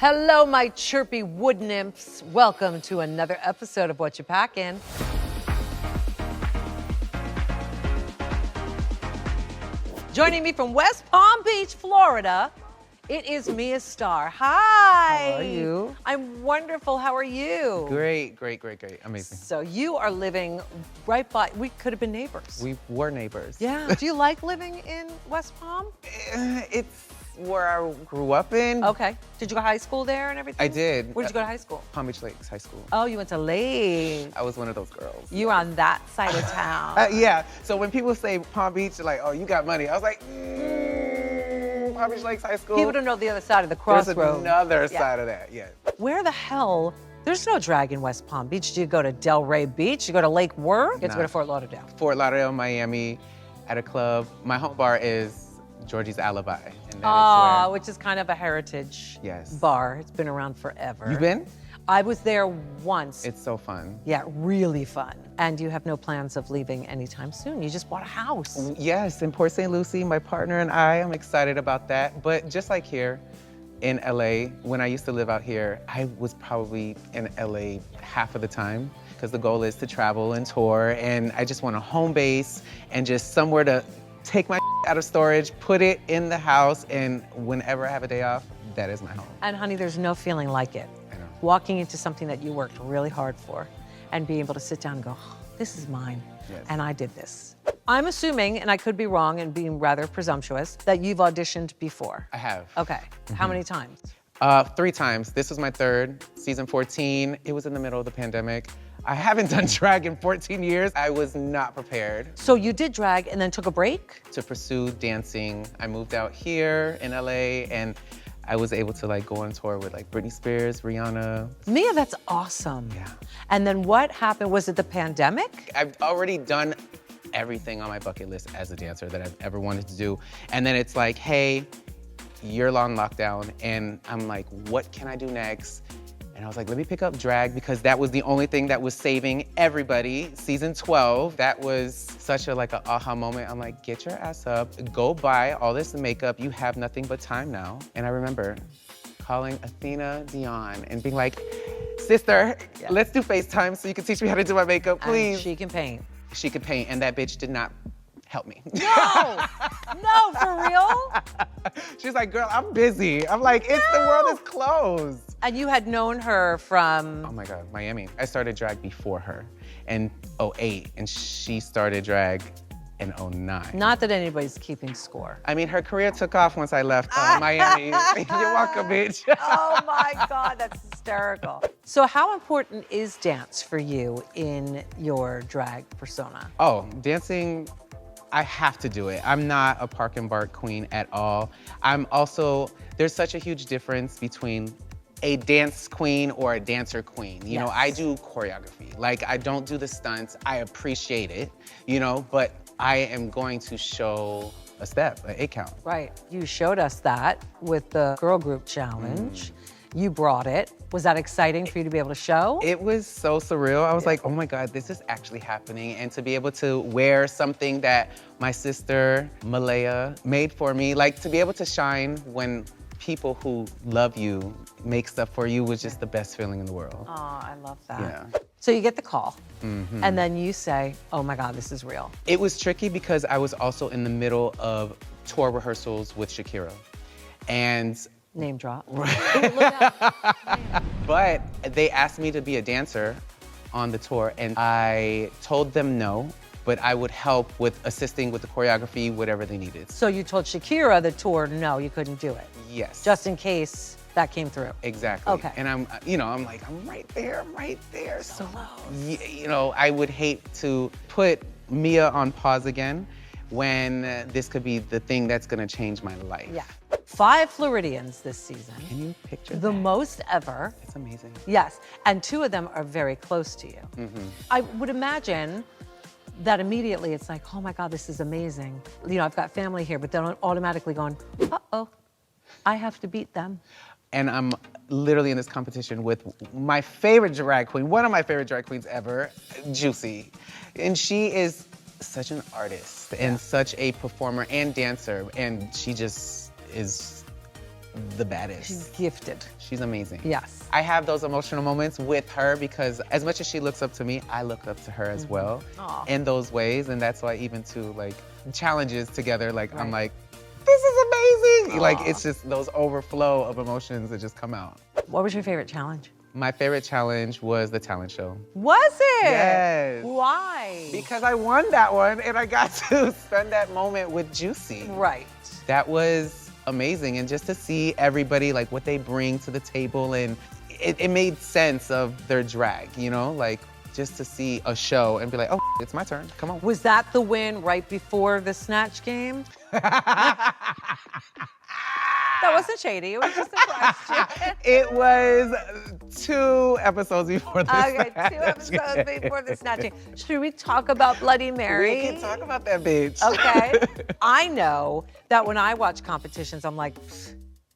Hello, my chirpy wood nymphs. Welcome to another episode of Whatcha Packin. Joining me from West Palm Beach, Florida, it is Mia Starr. Hi. How are you? I'm wonderful. How are you? Great. Amazing. So you are living right by, we could have been neighbors. We were neighbors. Yeah. Do you like living in West Palm? It's where I grew up in. Okay. Did you go to high school there and everything? I did. Where did you go to high school? Palm Beach Lakes High School. Oh, you went to Lake. I was one of those girls. You were on that side of town. Yeah. So when people say Palm Beach, they're like, oh, you got money. I was like, Palm Beach Lakes High School. People don't know the other side of the crossroads. There's another side of that, yeah. Where the hell? There's no drag in West Palm Beach. Do you go to Delray Beach? Do you go to Lake Worth? You have to go to Fort Lauderdale. Fort Lauderdale, Miami, at a club. My home bar is Georgie's Alibi. And that is where, which is kind of a heritage Yes. bar. It's been around forever. You been? I was there once. It's so fun. Yeah, really fun. And you have no plans of leaving anytime soon. You just bought a house. Yes, in Port St. Lucie, my partner and I'm excited about that. But just like here in LA, when I used to live out here, I was probably in LA half of the time because the goal is to travel and tour. And I just want a home base and just somewhere to take my out of storage, put it in the house, and whenever I have a day off, that is my home. And honey, there's no feeling like it. I know. Walking into something that you worked really hard for and being able to sit down and go, oh, this is mine. Yes. And I did this. I'm assuming, and I could be wrong and being rather presumptuous, that you've auditioned before. I have. Okay. How many times? 3 times. This was my 3rd, season 14. It was in the middle of the pandemic. I haven't done drag in 14 years. I was not prepared So you did drag and then took a break? to pursue dancing. I moved out here in LA and I was able to like go on tour with like Britney Spears, Rihanna. Mia, that's awesome. Yeah. And then what happened? Was it the pandemic? I've already done everything on my bucket list as a dancer that I've ever wanted to do. And then it's like, hey, you're on lockdown. And I'm like, what can I do next? And I was like, let me pick up drag because that was the only thing that was saving everybody. Season 12, that was such a like a aha moment. I'm like, get your ass up, go buy all this makeup. You have nothing but time now. And I remember calling Athena Dion and being like, sister, let's do FaceTime so you can teach me how to do my makeup, please. And she can paint. She could paint, and that bitch did not help me. No! No, for real? She's like, girl, I'm busy. I'm like, the world is closed. And you had known her from? Oh my God, Miami. I started drag before her in 08, and she started drag in 09. Not that anybody's keeping score. I mean, her career took off once I left Miami. You're welcome, bitch. Oh my God, that's hysterical. So how important is dance for you in your drag persona? Oh, dancing, I have to do it. I'm not a park and bark queen at all. I'm also, there's such a huge difference between a dance queen or a dancer queen. You know, I do choreography. Like, I don't do the stunts. I appreciate it, you know, but I am going to show a step, an 8 count. Right, you showed us that with the girl group challenge. You brought it. Was that exciting for you to be able to show? It was so surreal. I was like, oh my God, this is actually happening. And to be able to wear something that my sister, Malaya, made for me, like to be able to shine when people who love you make stuff for you was just the best feeling in the world. Oh, I love that. Yeah. So you get the call, and then you say, oh my God, this is real. It was tricky because I was also in the middle of tour rehearsals with Shakira. And Name drop. but they asked me to be a dancer on the tour, and I told them no, but I would help with assisting with the choreography, whatever they needed. So you told Shakira, the tour, no, you couldn't do it. Yes. Just in case that came through. Exactly. Okay. And I'm, you know, I'm like, I'm right there. So low. You know, I would hate to put Mia on pause again when this could be the thing that's gonna change my life. Yeah. 5 Floridians this season. Can you picture The that? most ever. It's amazing. Yes, and 2 of them are very close to you. I would imagine that immediately it's like, oh my God, this is amazing. You know, I've got family here, but they're automatically going, uh-oh, I have to beat them. And I'm literally in this competition with my favorite drag queen, one of my favorite drag queens ever, Juicy. And she is such an artist and such a performer and dancer, and she just is the baddest. She's gifted. She's amazing. Yes. I have those emotional moments with her because as much as she looks up to me, I look up to her as well Aw. in those ways. And that's why even to like challenges together, like I'm Right. like, this is amazing. Aw. Like it's just those overflow of emotions that just come out. What was your favorite challenge? My favorite challenge was the talent show. Was it? Yes. Why? Because I won that one and I got to spend that moment with Juicy. Right. That was amazing. And just to see everybody, like what they bring to the table, and it made sense of their drag, you know? Like just to see a show and be like, oh, it's my turn, come on. Was that the win right before the Snatch game? That wasn't shady, it was just a question. It was 2 episodes before the Okay, 2 episodes before the Snatch game. Should we talk about Bloody Mary? We can talk about that bitch. Okay. I know that when I watch competitions, I'm like,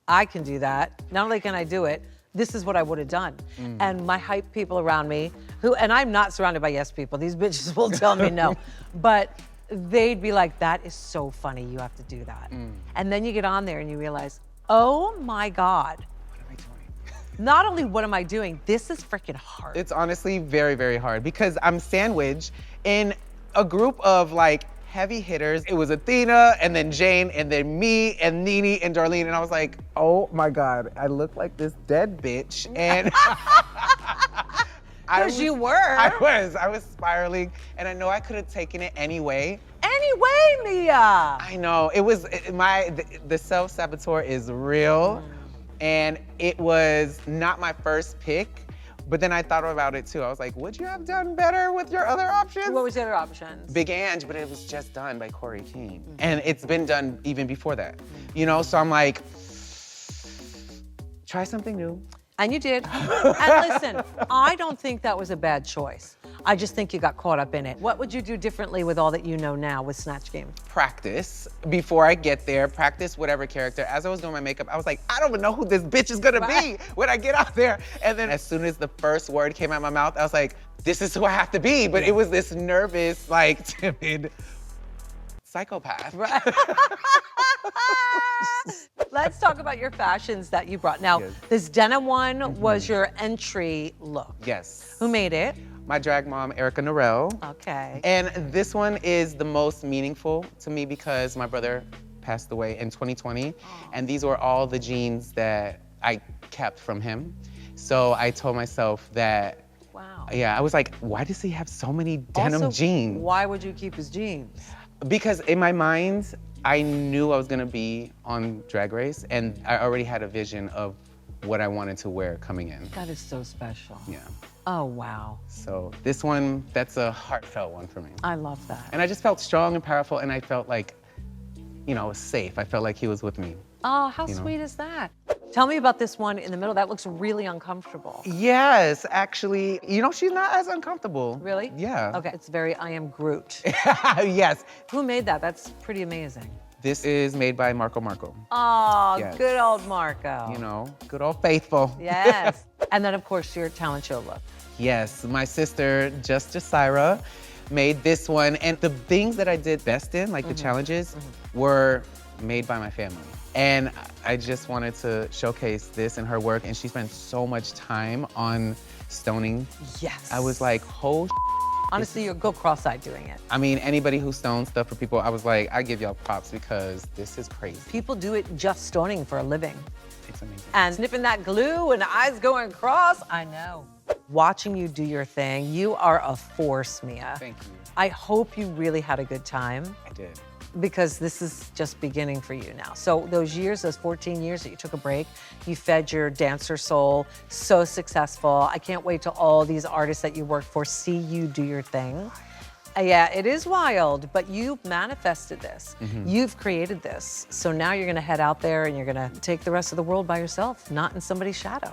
I can do that. Not only can I do it, this is what I would have done. And my hype people around me, and I'm not surrounded by yes people, these bitches will tell me no, but they'd be like, that is so funny, you have to do that. And then you get on there and you realize, oh my God. What am I doing? Not only what am I doing, this is freaking hard. It's honestly very, very hard because I'm sandwiched in a group of like heavy hitters. It was Athena and then Jane and then me and Nene and Darlene. And I was like, oh my God, I look like this dead bitch. And Because you were. I was spiraling and I know I could have taken it anyway. Anyway, Mia. I know, the self-saboteur is real. And it was not my first pick, but then I thought about it too. I was like, would you have done better with your other options? What was the other options? Big Ange, but it was just done by Corey King. And it's been done even before that. You know, so I'm like, try something new. And you did. And listen, I don't think that was a bad choice. I just think you got caught up in it. What would you do differently with all that you know now with Snatch Game? Practice before I get there, practice whatever character. As I was doing my makeup, I was like, I don't even know who this bitch is gonna be when I get out there. And then as soon as the first word came out of my mouth, I was like, this is who I have to be. But it was this nervous, like timid psychopath. Right. Let's talk about your fashions that you brought. Now, Yes. this denim one was your entry look. Yes. Who made it? My drag mom, Erica Norell. Okay. And this one is the most meaningful to me because my brother passed away in 2020. And these were all the jeans that I kept from him. So I told myself that, Wow. yeah, I was like, why does he have so many denim Also, jeans? why would you keep his jeans? Because in my mind, I knew I was gonna be on Drag Race and I already had a vision of what I wanted to wear coming in. That is so special. Yeah. Oh, wow. So this one, that's a heartfelt one for me. I love that. And I just felt strong and powerful and I felt like, you know, I was safe. I felt like he was with me. Oh, how You know. sweet is that? Tell me about this one in the middle. That looks really uncomfortable. Yes, actually, you know, she's not as uncomfortable. Really? Yeah. Okay, it's very I Am Groot. Yes. Who made that? That's pretty amazing. This is made by Marco Marco. Oh, Yes. good old Marco. You know, good old faithful. Yes. And then, of course, your talent show look. Yes, my sister, Just Jasira, made this one. And the things that I did best in, like the challenges, were made by my family. And I just wanted to showcase this in her work. And she spent so much time on stoning. Yes. I was like, oh, Honestly, you'll go cross-eyed doing it. I mean, anybody who stones stuff for people, I was like, I give y'all props because this is crazy. People do it just stoning for a living. It's amazing. And sniffing that glue and eyes going cross, I know. Watching you do your thing, you are a force, Mia. Thank you. I hope you really had a good time I did. because this is just beginning for you now. So those years, those 14 years that you took a break, you fed your dancer soul, so successful. I can't wait till all these artists that you work for see you do your thing. Yeah, it is wild, but you manifested this. You've created this. So now you're gonna head out there and you're gonna take the rest of the world by yourself, not in somebody's shadow.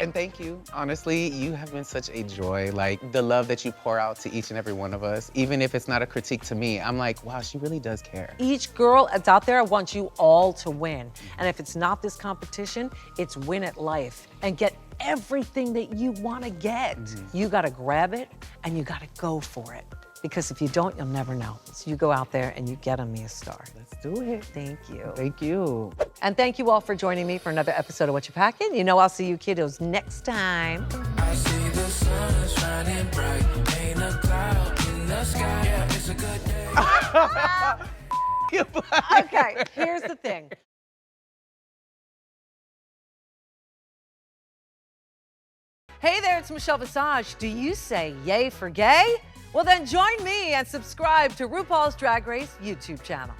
And thank you. Honestly, you have been such a joy. Like the love that you pour out to each and every one of us, even if it's not a critique to me, I'm like, wow, she really does care. Each girl that's out there wants you all to win. And if it's not this competition, it's win at life and get everything that you wanna get. You gotta grab it and you gotta go for it because if you don't, you'll never know. So you go out there and you get on Me a Star. Let's do it. Thank you. Thank you. And thank you all for joining me for another episode of Whatcha Packin. You know I'll see you kiddos next time. I see the sun shining bright, ain't a cloud in the sky. Yeah, it's a good day. Okay, here's the thing. Hey there, it's Michelle Visage. Do you say yay for gay? Well then join me and subscribe to RuPaul's Drag Race YouTube channel.